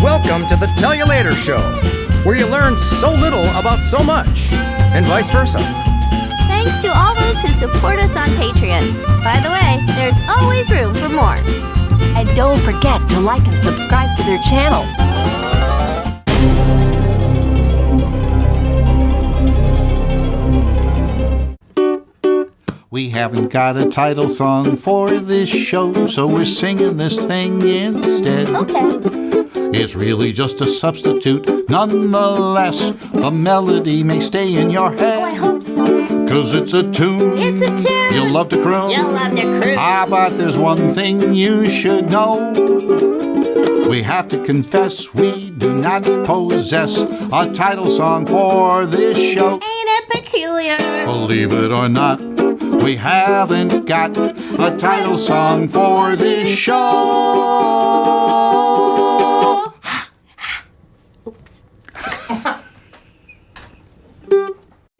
Welcome to the Tell You Later Show, where you learn so little about so much, and vice versa. Thanks to all those who support us on Patreon. By the way, there's always room for more. And don't forget to like and subscribe to their channel. We haven't got a title song for this show, so we're singing this thing instead. Okay. It's really just a substitute. Nonetheless, the melody may stay in your head. Oh, I hope so. 'Cause it's a tune. It's a tune. You'll love to croon. You'll love to croon. But there's one thing you should know. We have to confess we do not possess a title song for this show. Ain't it peculiar? Believe it or not, we haven't got a title song for this show. Oops.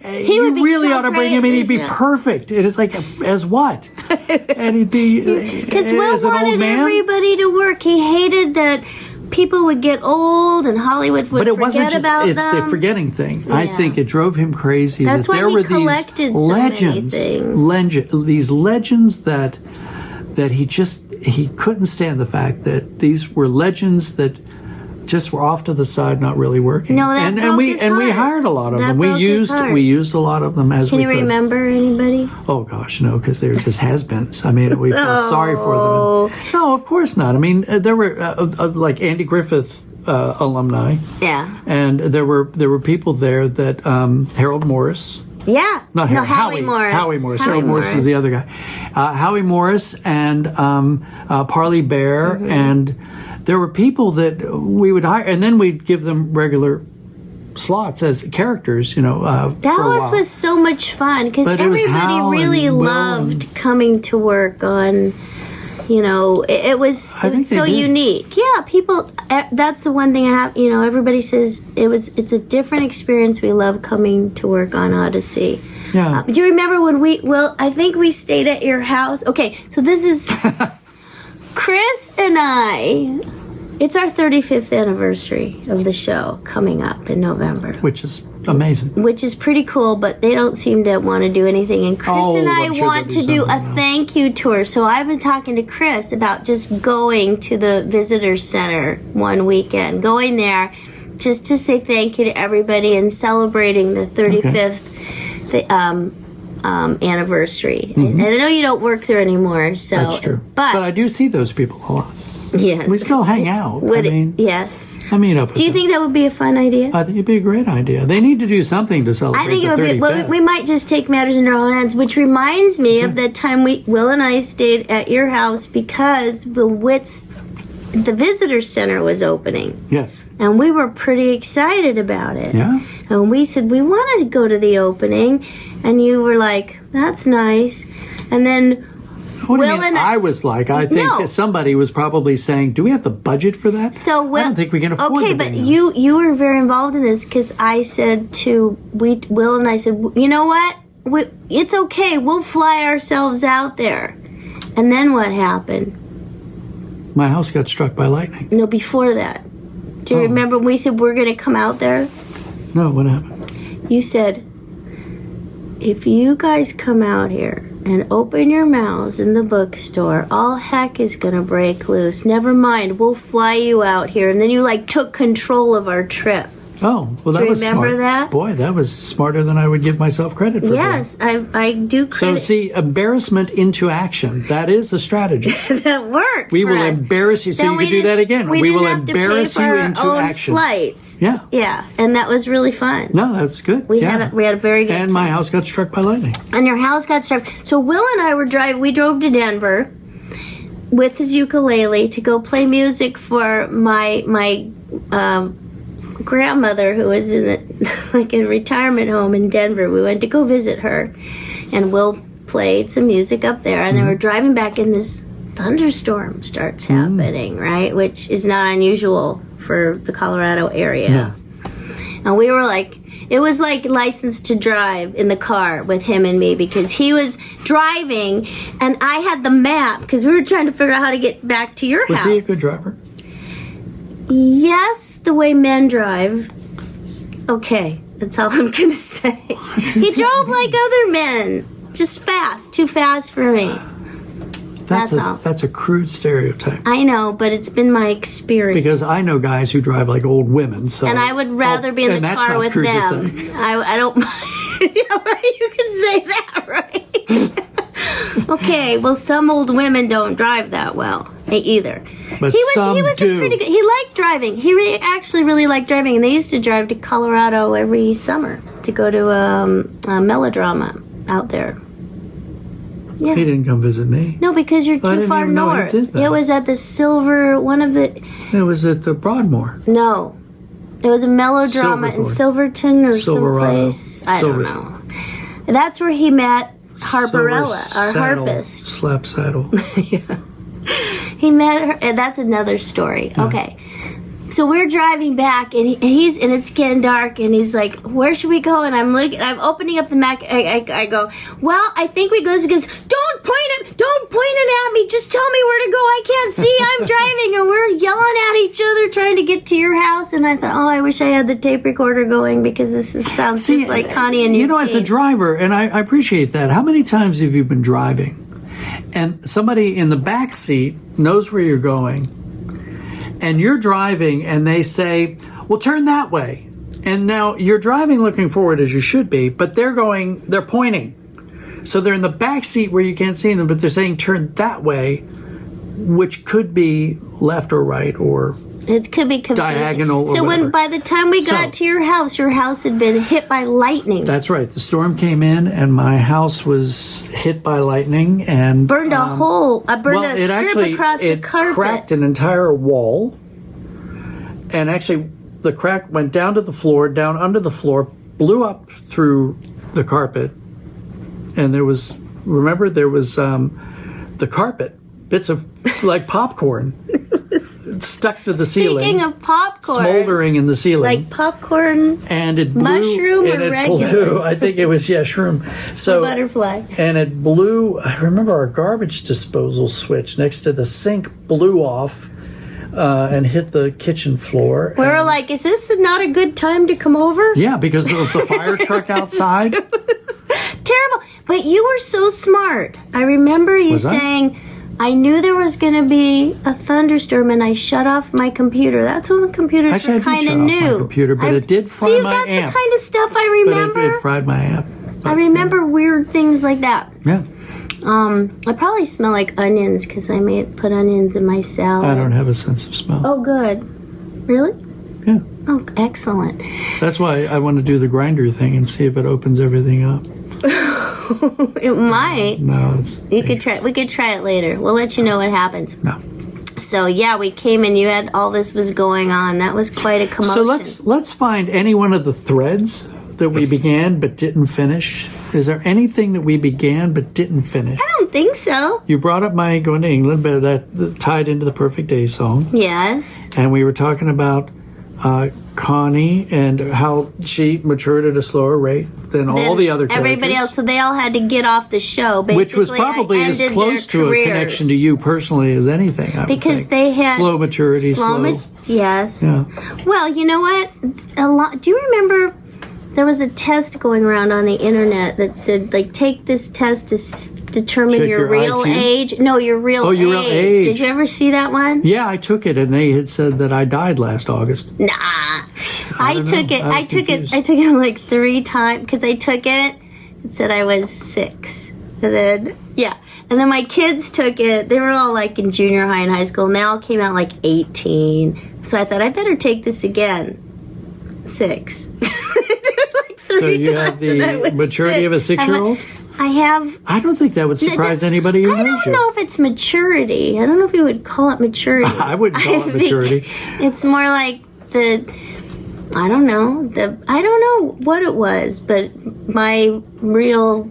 He would really ought to bring him in. He'd be perfect. It is like, as what? And he'd be Because Will as an old wanted man. everybody to work. He hated that people would get old and Hollywood would But it wasn't forget just, about it's them. the forgetting thing. I Yeah. think it drove him crazy. That's that why there he were collected these so many legends, things. these legends that he couldn't stand the fact that these were legends that just were off to the side, not really working. No, that and broke we his and we heart. hired a lot of That them. We broke his used heart. a lot of them as Can we you could. remember anybody? Oh gosh, no, because they were just has-beens. I mean, we felt sorry for Oh. them. No, of course not. I mean, there were like Andy Griffith alumni, Yeah. and there were people there that Harold Morris. Yeah. Not no, Harold, Howie Morris. Howie Morris. Harold Morris is the other guy. Howie Morris and Parley Bear, Mm-hmm. and there were people that we would hire, and then we'd give them regular slots as characters. You know, That for a while. was so much fun because But it was everybody Hal really and Will loved and- coming to work on. You know, it was I think they so did. unique. Yeah, people. That's the one thing I have. You know, everybody says it's a different experience. We love coming to work on Odyssey. Yeah. Do you remember when I think we stayed at your house. Okay, so this is Chris and I. It's our 35th anniversary of the show coming up in November, Which is amazing. which is pretty cool, but they don't seem to want to do anything. And Chris Oh, and I I'm sure want they'll to do do a something now. thank you tour. So I've been talking to Chris about just going to the visitor center one weekend, going there just to say thank you to everybody and celebrating the 35th anniversary. And I know you don't work there anymore, so That's true. But, I do see those people a lot. yes, We still hang out. yes. I mean, up with Do you them. think that would be a fun idea? I think it'd be a great idea. They need to do something to celebrate I think the it would be. 35th. Well, we might just take matters in our own hands, which reminds me of that time Will and I stayed at your house because the visitor center was opening, Yes. and we were pretty excited about it. Yeah. And we said we want to go to the opening, and you were like, "That's nice," and then. What do you Will mean? and I was like, I think No. somebody was probably saying, "Do we have the budget for that?" So I don't think we can afford. Okay, to but bring them. you were very involved in this because I said Will and I said, you know what? It's okay. We'll fly ourselves out there. And then what happened? My house got struck by lightning. No, before that. Do you remember when we said we're going to come out there? No, what happened? You said, if you guys come out here and open your mouths in the bookstore, all heck is gonna break loose. Never mind, we'll fly you out here. And then you took control of our trip. Oh, well, that Do you was remember smart. that? Boy, that was smarter than I would give myself credit for. Yes, I do So credit. see, embarrassment into action. That is a strategy. that worked. We for will us. embarrass you. So Then you we can do didn't- that again. We didn't will have to pay embarrass for you our into own action. Flights. Yeah. Yeah, and that was really fun. No, that's good. We yeah. had a very good And time. my house got struck by lightning. And your house got struck. So Will and I we drove to Denver with his ukulele to go play music for my grandmother who was in a retirement home in Denver. We went to go visit her, and Will played some music up there, and they were driving back, and this thunderstorm starts happening, right? Which is not unusual for the Colorado area. Yeah. And we were like, it was like License to Drive in the car with him and me, because he was driving and I had the map because we were trying to figure out how to get back to your Was house. he a good driver? Yes, the way men drive. Okay, that's all I'm gonna say. He drove like other men, just fast, too fast for me. That's all. That's a crude stereotype. I know, but it's been my experience. Because I know guys who drive like old women. So and I would rather be in the car with them. I don't mind. Yeah, right. You can say that, right? Okay. Well, some old women don't drive that well either. But he was do. A pretty good. He liked driving. He actually really liked driving, and they used to drive to Colorado every summer to go to a melodrama out there. Yeah. He didn't come visit me. No, because you're too far north. It was at the It was at the Broadmoor. No. It was a melodrama in Silverton or someplace. I don't know. That's where he met Harperella, our harpist. Slap saddle. Yeah. He met her, and that's another story. Yeah. Okay. So we're driving back, and it's getting dark, and he's like, "Where should we go?" And I'm opening up the map. I go, "Well, I think we go," because don't point it at me. Just tell me where to go. I can't see. I'm driving, and we're yelling at each other trying to get to your house. And I thought, oh, I wish I had the tape recorder going because sounds just like Connie and Eugene. As a driver, and I appreciate that. How many times have you been driving, and somebody in the back seat knows where you're going? And you're driving, and they say, well, turn that way. And now you're driving looking forward as you should be, but they're pointing. So they're in the back seat where you can't see them, but they're saying turn that way, which could be left or right or it could be confusing. Diagonal or so whatever. By the time we got to your house had been hit by lightning. That's right. The storm came in, and my house was hit by lightning and burned a hole. I burned a strip across the carpet. It cracked an entire wall, and actually the crack went down to the floor, down under the floor, blew up through the carpet, and there was the carpet, bits of like popcorn. Stuck to the ceiling. Speaking of popcorn, smoldering in the ceiling, like popcorn, and it blew. Mushroom or regular? Blew, I think it was shroom. So butterfly, and it blew. I remember our garbage disposal switch next to the sink blew off and hit the kitchen floor. We were like, "Is this not a good time to come over?" Yeah, because of the fire truck outside. It was terrible, but you were so smart. I remember you saying. I knew there was going to be a thunderstorm, and I shut off my computer. That's when computers were kind of new. My computer, but it did fry my amp. That's the kind of stuff I remember. But it fried my amp. I remember weird things like that. Yeah. I probably smell like onions because I may put onions in my salad. I don't have a sense of smell. Oh, good. Really? Yeah. Oh, excellent. That's why I want to do the grinder thing and see if it opens everything up. It might. No, we could try it later. We'll let you know what happens. No. So yeah, we came and you had all this was going on. That was quite a commotion. So let's find any one of the threads that we began but didn't finish. Is there anything that we began but didn't finish? I don't think so. You brought up my going to England, but that tied into the Perfect Day song. Yes. And we were talking about Connie and how she matured at a slower rate than all the other characters. Everybody else, so they all had to get off the show. Basically, which was probably as close to a connection to you personally as anything. Because they had slow maturity. Yes. Yeah. Well, you know what? Do you remember there was a test going around on the internet that said, like, take this test to determine your real IQ? age. No, your real age. Your real age. Did you ever see that one? Yeah, I took it, and they had said that I died last August. Nah. I took it like 3 times because I took it. It said I was 6. And then, and then my kids took it. They were all like in junior high and high school, and they all came out like 18. So I thought I better take this again. 6. Like 3 so you have the maturity of a 6-year-old? I have. I don't think that would surprise anybody who knows you. I don't know if it's maturity. I don't know if you would call it maturity. I wouldn't call it maturity. It's more like I don't know what it was, but my real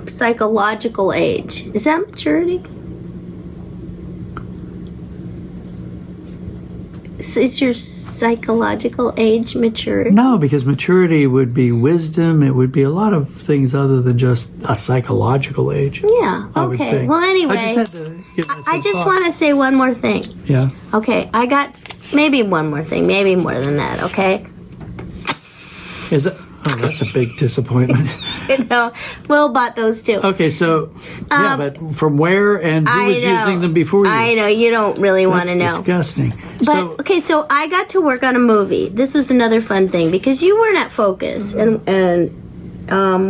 psychological age. Is that maturity? is your psychological age mature? No, because maturity would be wisdom. It would be a lot of things other than just a psychological age. Yeah. I would Okay. think. Well, anyway, I just had to give that I some just thought. want to say one more thing. Yeah. Okay, I got maybe one more thing, maybe more than that. Okay. Is it? Oh, that's a big disappointment. No, Will bought those too. Okay, so yeah, but from where and who was using them before you? I know you don't really want That's to know. disgusting. But okay, so I got to work on a movie. This was another fun thing because you weren't at Focus, and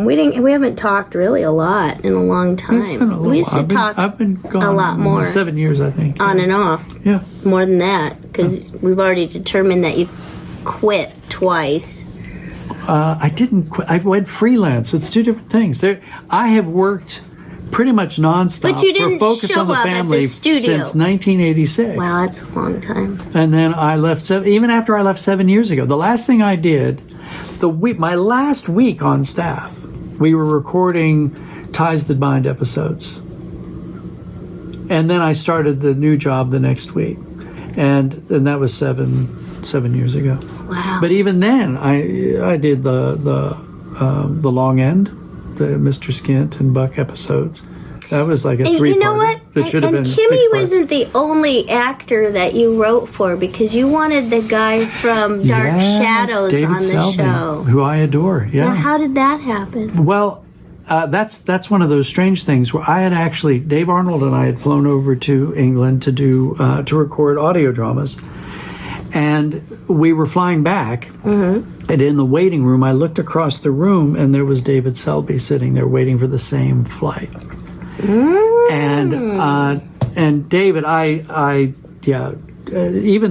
we haven't talked really a lot in a long It's been a time. little We used to while. talk I've been gone a lot more. 7 years, I think. on and off, Yeah. more than that, because we've already determined that you quit twice. I didn't quit. I went freelance. It's two different things. I have worked pretty much nonstop But you didn't for Focus show on the up at the Family studio. since 1986. Wow, that's a long time. And then I left, even after I left 7 years ago. The last thing I did, my last week on staff, we were recording Ties That Bind episodes. And then I started the new job the next week. And that was seven years ago. Wow. But even then, I did the long end, the Mr. Skint and Buck episodes. That was like a And three-parter. you know what? That should have and been Kimmy 6 parts. wasn't the only actor that you wrote for because you wanted the guy from Dark Yes, Shadows David on the Selby, show. who I adore. Yeah. Now, how did that happen? Well, that's one of those strange things where I had actually Dave Arnold and I had flown over to England to do to record audio dramas, and we were flying back. Mm-hmm. And in the waiting room, I looked across the room, and there was David Selby sitting there waiting for the same flight. And David, even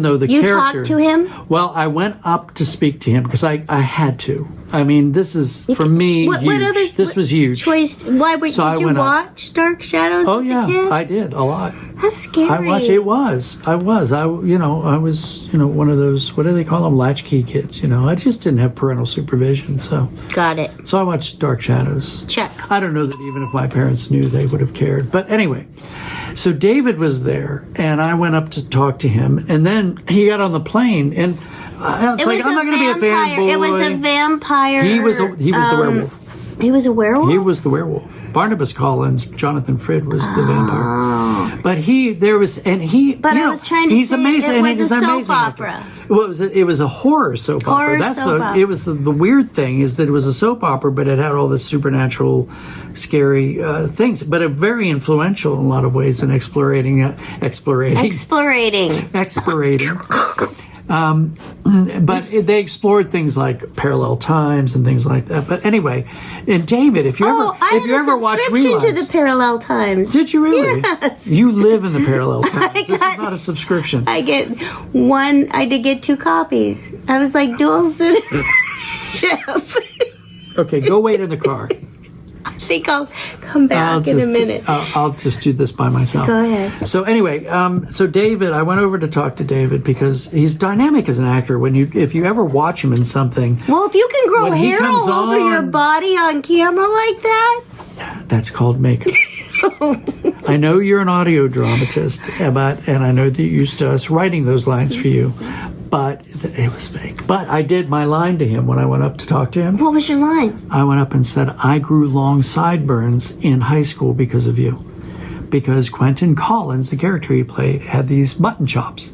though the You character, talked to him? well, I went up to speak to him because I had to. I mean, this is for me What huge. other This was huge. choice? Why did So I you went up. watch Dark Shadows Oh as a yeah, kid? I did a lot. That's scary. I watched. I was one of those. What do they call them? Latchkey kids. I just didn't have parental supervision, so Got it. I watched Dark Shadows. Check. I don't know that even if my parents knew, they would have cared. But anyway, so David was there, and I went up to talk to him, and then he got on the plane, and it's like I'm not going to be a fanboy. It was a vampire. He was the werewolf. He was a werewolf? He was the werewolf. Barnabas Collins, Jonathan Frid was the Oh. vampire. But I was trying to he's say amazing. it and was he's a an soap amazing actor. opera. Well, it was a horror soap opera. Opera. It was the weird thing is that it was a soap opera, but it had all this supernatural, scary things, but it very influential in a lot of ways in explorating. But they explored things like parallel times and things like that. But anyway, and David, if you ever watch reruns, to the Parallel Times. did you really? Yes. You live in the parallel times. This is got- not a subscription. I did get 2 copies. I was like dual citizenship. Okay, go wait in the car. I think I'll come back in a minute. I'll just do this by myself. Go ahead. So anyway, so David, I went over to talk to David because he's dynamic as an actor. If you ever watch him in something, Well, if you can grow When he hair comes all over your on- body on camera like that, that's called makeup. I know you're an audio dramatist, and I know that you're used to us writing those lines for you, but it was fake. But I did my line to him when I went up to talk to him. what was your line? I went up and said, I grew long sideburns in high school because of you. Because Quentin Collins, the character he played, had these mutton chops.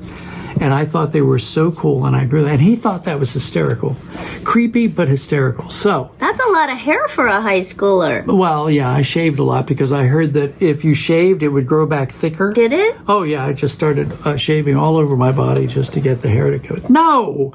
And I thought they were so cool, and I grew that. And he thought that was hysterical. Creepy, but hysterical. So, That's a lot of hair for a high schooler. well, yeah, I shaved a lot because I heard that if you shaved, it would grow back thicker. Did it? Oh, yeah, I just started shaving all over my body just to get the hair to go. No!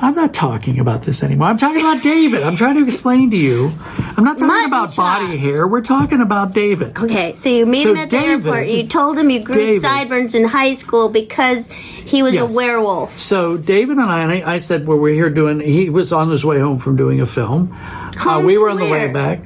I'm not talking about this anymore. I'm talking about David. I'm trying to explain to you. I'm not talking Mutton about body chops. hair. We're talking about David. Okay, so you meet So him at the David- airport. You told him you grew David. sideburns in high school because he was Yes. a werewolf. So David and I said, well, we're here he was on his way home from doing a film. Home We to were on the way where? back.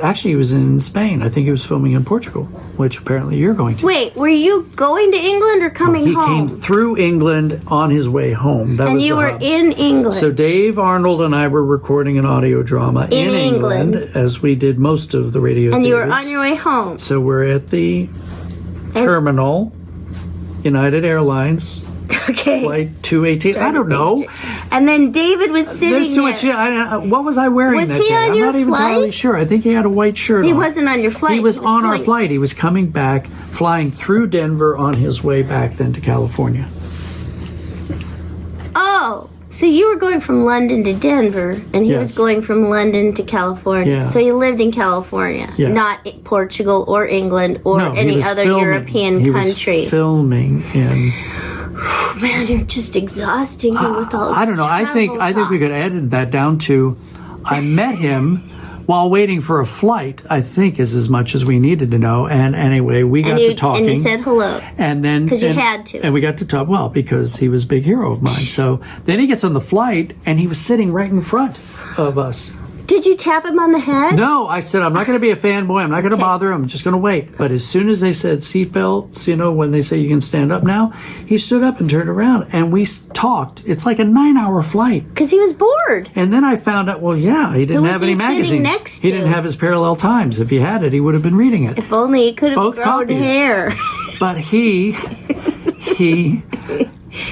Actually, he was in Spain. I think he was filming in Portugal, which apparently you're going to. Wait, were you going to England or coming He home? came through England on his way home. That and was you the were hub. in England. So Dave Arnold and I were recording an audio drama in England, as we did most of the radio and you were theaters. on your way home. So we're at the terminal, United Airlines, Okay. Flight 218. I don't know. And then David was sitting There's too there. much. What was I wearing Was that he day? on I'm your not even flight? entirely sure. I think he had a white shirt He on. wasn't on your flight. He was on our going. flight. He was coming back, flying through Denver on his way back then to California. Oh, so you were going from London to Denver, and he was Yes. going from London to California. Yeah. So he lived in California, Yeah. not Portugal or England or No, he any was other filming. European He country. was filming in. Man, you're just exhausting him with all. I don't know. I think we could edit that down to, I met him while waiting for a flight. I think is as much as we needed to know. And anyway, we got to talking. And you said hello. And then 'Cause you had to. And we got to talk, well, because he was a big hero of mine. So then he gets on the flight and he was sitting right in front of us. Did you tap him on the head? No, I said, I'm not going to be a fanboy. I'm not going to bother him. I'm just going to wait. But as soon as they said seatbelts, when they say you can stand up now, he stood up and turned around and we talked. It's like a 9-hour flight. Because he was bored. And then I found out, well, yeah, he didn't Who was have any he sitting magazines. next He to? didn't have his Parallel Times. If he had it, he would have been reading it. If only he could have Both grown copies. hair. But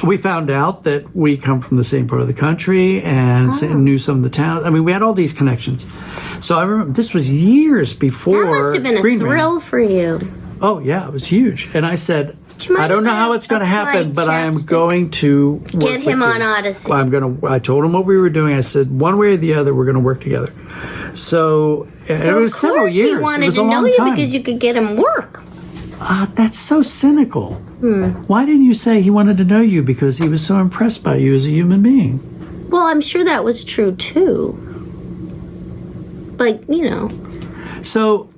we found out that we come from the same part of the country and knew some of the towns. I mean, we had all these connections. So I remember this was years before. That must have been a Green Ring. thrill for you. Oh, yeah, it was huge. And I said, Do you mind I don't know if I how have it's going to a happen, flight but I am chapstick? going to work Get him with on you. Odyssey. I told him what we were doing. I said, one way or the other, we're going to work together. So, it was of several course years. he It wanted was to a know long you time. because you could get him work. That's so cynical. Why didn't you say he wanted to know you because he was so impressed by you as a human being? Well, I'm sure that was true too. But, So,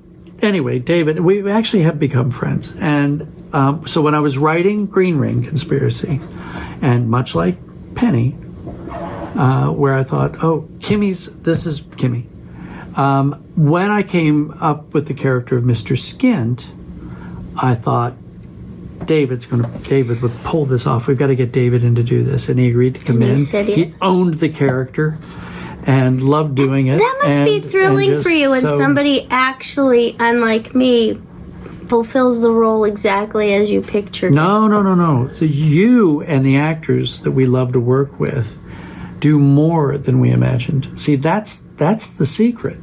anyway, David, we actually have become friends. And so when I was writing Green Ring Conspiracy, and much like Penny, where I thought, this is Kimmy. When I came up with the character of Mr. Skint, I thought, David would pull this off. We've got to get David in to do this. And he agreed to come And he in. said He yes. owned the character and loved doing it. That must be thrilling for you when somebody actually, unlike me, fulfills the role exactly as you pictured. No. So you and the actors that we love to work with do more than we imagined. See, that's the secret.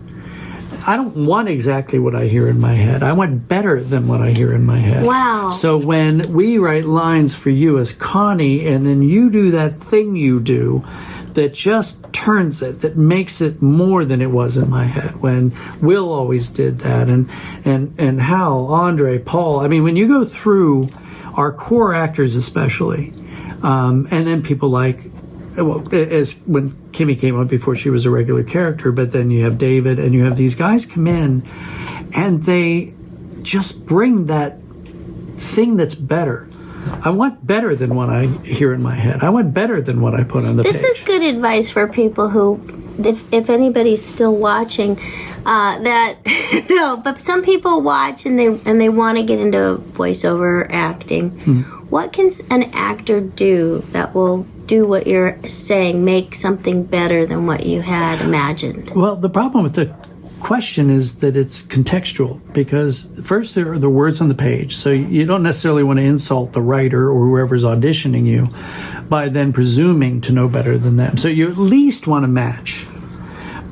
I don't want exactly what I hear in my head. I want better than what I hear in my head. Wow. So when we write lines for you as Connie, and then you do that thing you do that just turns it, that makes it more than it was in my head. When Will always did that, and Hal, Andre, Paul. I mean, when you go through our core actors especially, and then people like, as when Kimmy came on before she was a regular character, but then you have David and you have these guys come in and they just bring that thing that's better. I want better than what I hear in my head. I want better than what I put on the page. This is good advice for people who, if anybody's still watching, but some people watch and they want to get into voiceover acting. What can an actor do that will do what you're saying, make something better than what you had imagined? Well, the problem with the question is that it's contextual, because first there are the words on the page, so you don't necessarily want to insult the writer or whoever's auditioning you by then presuming to know better than them. So you at least want to match.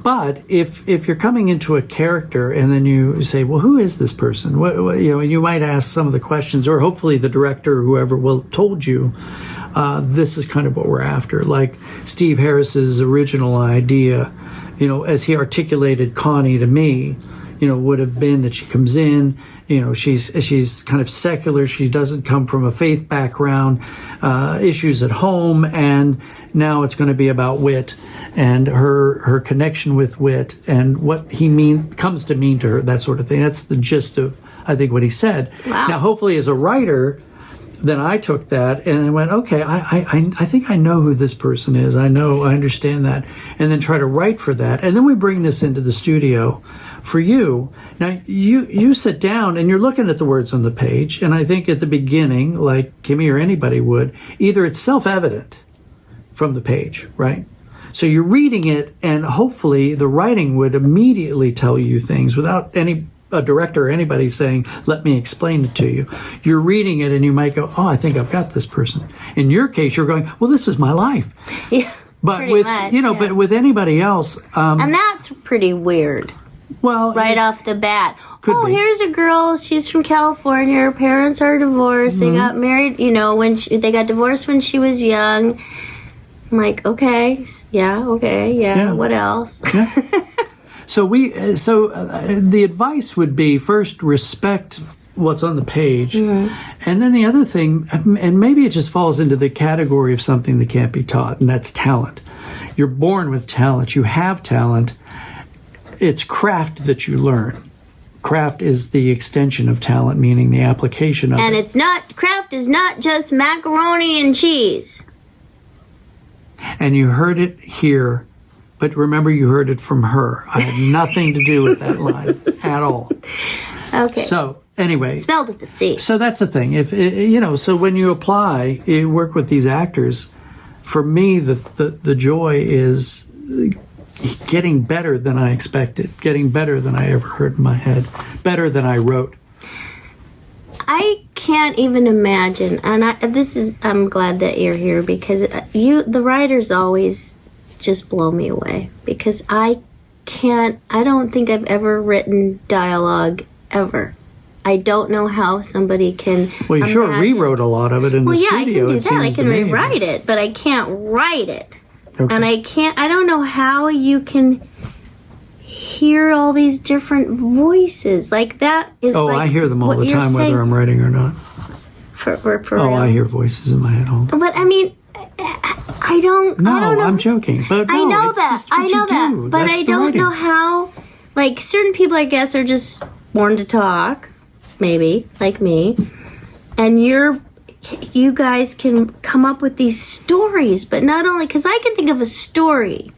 But if you're coming into a character and then you say, well, who is this person? What, you might ask some of the questions, or hopefully the director or whoever will told you, this is kind of what we're after. Like Steve Harris's original idea, as he articulated Connie to me, would have been that she comes in, she's kind of secular. She doesn't come from a faith background, issues at home, and now it's going to be about Whit and her connection with Whit and what he comes to mean to her, that sort of thing. That's the gist of, I think, what he said. Wow. Now, hopefully, as a writer, then I took that and I went, okay, I think I know who this person is. I understand that. And then try to write for that. And then we bring this into the studio for you. Now, you sit down and you're looking at the words on the page. And I think at the beginning, like Kimmy or anybody would, either it's self-evident from the page, right? So you're reading it and hopefully the writing would immediately tell you things without any a director or anybody saying, let me explain it to you. You're reading it and you might go, oh, I think I've got this person. In your case, you're going, well, this is my life. Yeah, but with, much, but with anybody else. And that's pretty weird. Well, right off the bat. Could be. Here's a girl. She's from California. Her parents are divorced. They got married, when they got divorced when she was young. I'm like, okay, yeah. What else? Yeah. So the advice would be, first, respect what's on the page. And then the other thing, and maybe it just falls into the category of something that can't be taught, and that's talent. You're born with talent. You have talent. It's craft that you learn. Craft is the extension of talent, meaning the application of it. And craft is not just macaroni and cheese. And you heard it here, but remember you heard it from her. I had nothing to do with that line at all. Okay. So anyway. Smelled at the sea. So that's the thing. So when you apply, you work with these actors, for me, the joy is getting better than I expected, getting better than I ever heard in my head, better than I wrote. I can't even imagine, and I'm glad that you're here, because the writers always just blow me away, because I don't think I've ever written dialogue ever. I don't know how somebody can. Well, you sure rewrote a lot of it in the studio. Well, yeah, I can do that. I can rewrite it, but I can't write it. Okay. And I don't know how you can hear all these different voices. Like that is I hear them all the time, whether I'm writing or not. For real? I hear voices in my head all the time. But I mean, I don't know. I'm joking. But I know it's that. just what I know you that. do. But That's I the don't writing. know how, like, certain people, I guess, are just born to talk, maybe, like me. And you guys can come up with these stories, but not only, because I can think of a story,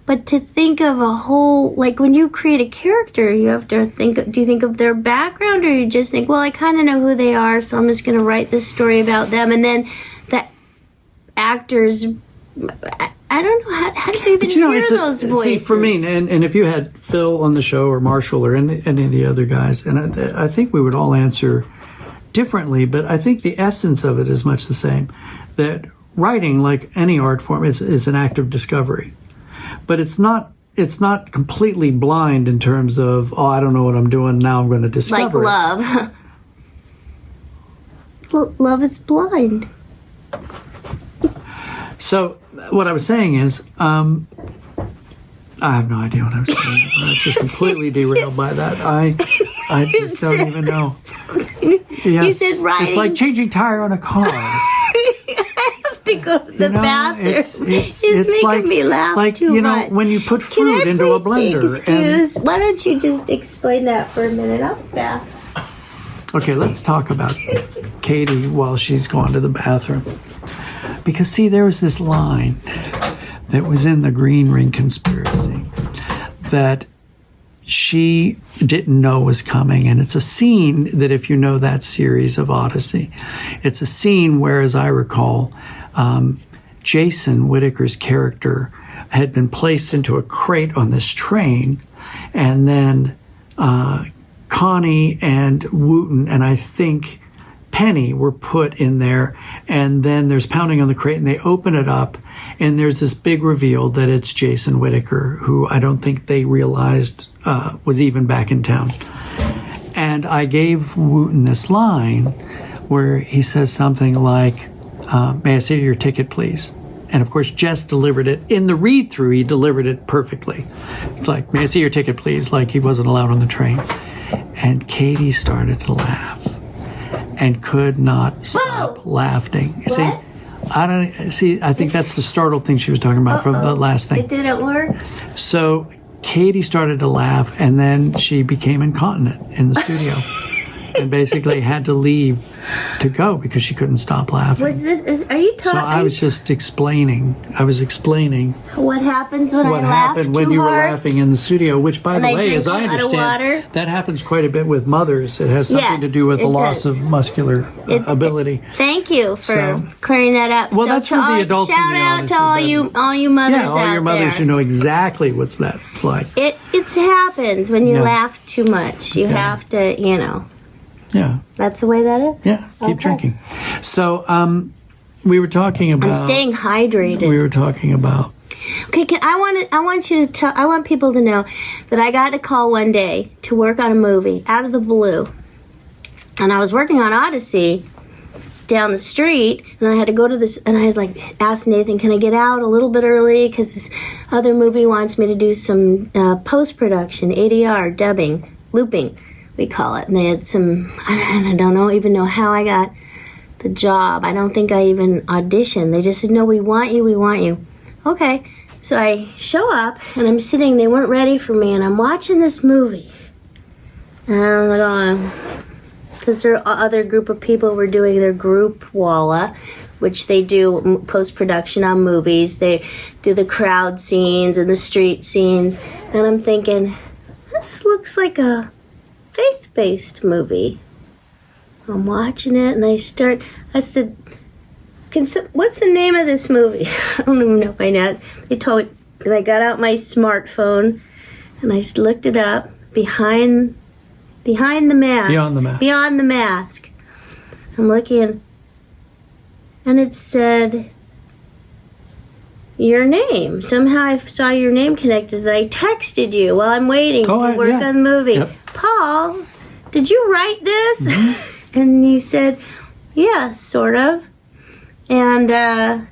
but to think of a whole, like when you create a character, you have to do you think of their background, or you just think, well, I kind of know who they are, so I'm just going to write this story about them, and then the actors, I don't know, how do you even hear those voices? See, for me, and if you had Phil on the show, or Marshall, or any of the other guys, and I think we would all answer differently, but I think the essence of it is much the same. That writing, like any art form, is an act of discovery, but it's not completely blind in terms of, I don't know what I'm doing, now I'm going to discover like love. Love is blind. So what I was saying is, I have no idea what I was saying. I was just completely derailed by that. I just don't even know. Yes. You said writing. It's like changing tire on a car. I have to go to the bathroom. It's making like me laugh too much. When you put fruit into a blender. Why don't you just explain that for a minute? I'll be back. Okay, let's talk about Katie while she's gone to the bathroom. Because, see, there was this line that was in the Green Ring Conspiracy that she didn't know was coming. And it's a scene that, if you know that series of Odyssey, it's a scene where, as I recall, Jason Whittaker's character had been placed into a crate on this train, and then Connie and Wooten, and I think Penny, were put in there, and then there's pounding on the crate, and they open it up, and there's this big reveal that it's Jason Whittaker, who I don't think they realized was even back in town. And I gave Wooten this line where he says something like, may I see your ticket, please? And of course, Jess delivered it. In the read-through, he delivered it perfectly. It's like, may I see your ticket, please? Like he wasn't allowed on the train. And Katie started to laugh and could not stop laughing. What? See, I think that's the startled thing she was talking about from the last thing. It didn't work? So Katie started to laugh, and then she became incontinent in the studio and basically had to leave to go because she couldn't stop laughing. Are you talking? So I was just explaining. What happens when what I laugh happened when too you were hard? laughing in the studio, which, by the way, as I drink a lot of understand, water? that happens quite a bit with mothers. It has something to do with the loss of muscular ability. Thank you for clearing that up. Well, that's for the adults in the Shout out audience to all you mothers out there. Yeah, all your mothers who know exactly what's that's like. It's it happens when you Yeah. laugh too much. You have to, Yeah. that's the way that is. Yeah. Keep Okay. drinking. So, we were talking about. And staying hydrated. We were talking about. Okay, I want people to know that I got a call one day to work on a movie out of the blue. And I was working on Odyssey down the street, and I had to go to this, and I was like, asked Nathan, can I get out a little bit early? Because this other movie wants me to do some post-production, ADR, dubbing, looping, we call it. And they had some, I don't even know how I got the job. I don't think I even auditioned. They just said, no, we want you. Okay, so I show up, and I'm sitting, they weren't ready for me, and I'm watching this movie. And I'm going, because their other group of people were doing their group walla, which they do post-production on movies. They do the crowd scenes and the street scenes. And I'm thinking, this looks like a faith-based movie. I'm watching it, and I said, what's the name of this movie? I don't even know if I know. They told me, and I got out my smartphone, and I looked it up, Behind the Mask. Beyond the Mask. I'm looking, and it said your name. Somehow I saw your name connected, that I texted you while I'm waiting to work on the movie. Yep. Paul, did you write this? Mm-hmm. And he said, yes, sort of. And that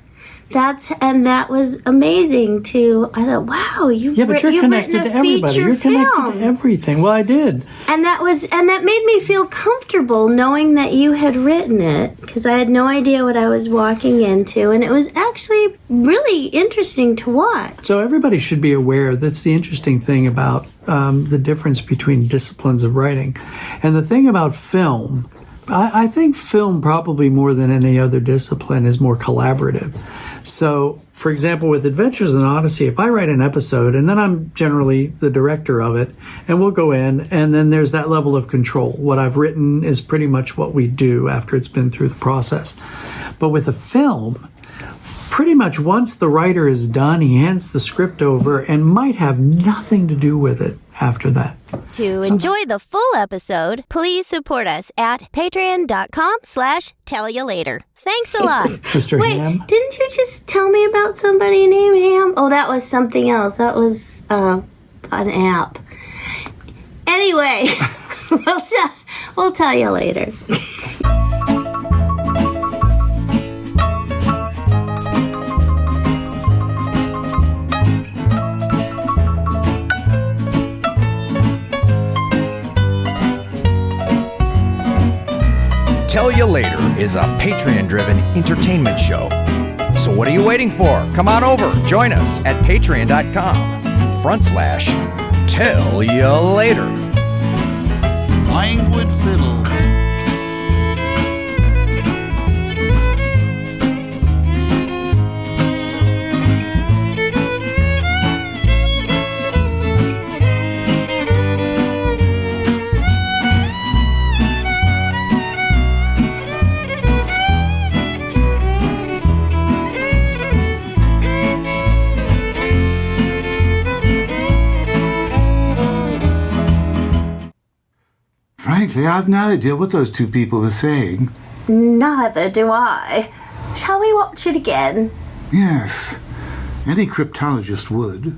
was amazing too. I thought, wow, you're connected to everybody. You're connected to everything. Well, I did. And that made me feel comfortable knowing that you had written it, because I had no idea what I was walking into, and it was actually really interesting to watch. So everybody should be aware. That's the interesting thing about the difference between disciplines of writing. And the thing about film, I think film probably more than any other discipline is more collaborative. So, for example, with Adventures in Odyssey, if I write an episode, and then I'm generally the director of it, and we'll go in, and then there's that level of control. What I've written is pretty much what we do after it's been through the process. But with a film, pretty much once the writer is done, he hands the script over and might have nothing to do with it after that. To enjoy the full episode, please support us at patreon.com/tellyolater. Thanks a lot. Mr. Wait, Ham? didn't you just tell me about somebody named Ham? Oh, that was something else. That was an app. Anyway, we'll tell you later. Tell You Later is a Patreon-driven entertainment show. So what are you waiting for? Come on over. Join us at patreon.com/Tell You Later. Languid fiddle. Frankly, I've no idea what those two people were saying. Neither do I. Shall we watch it again? Yes, any cryptologist would.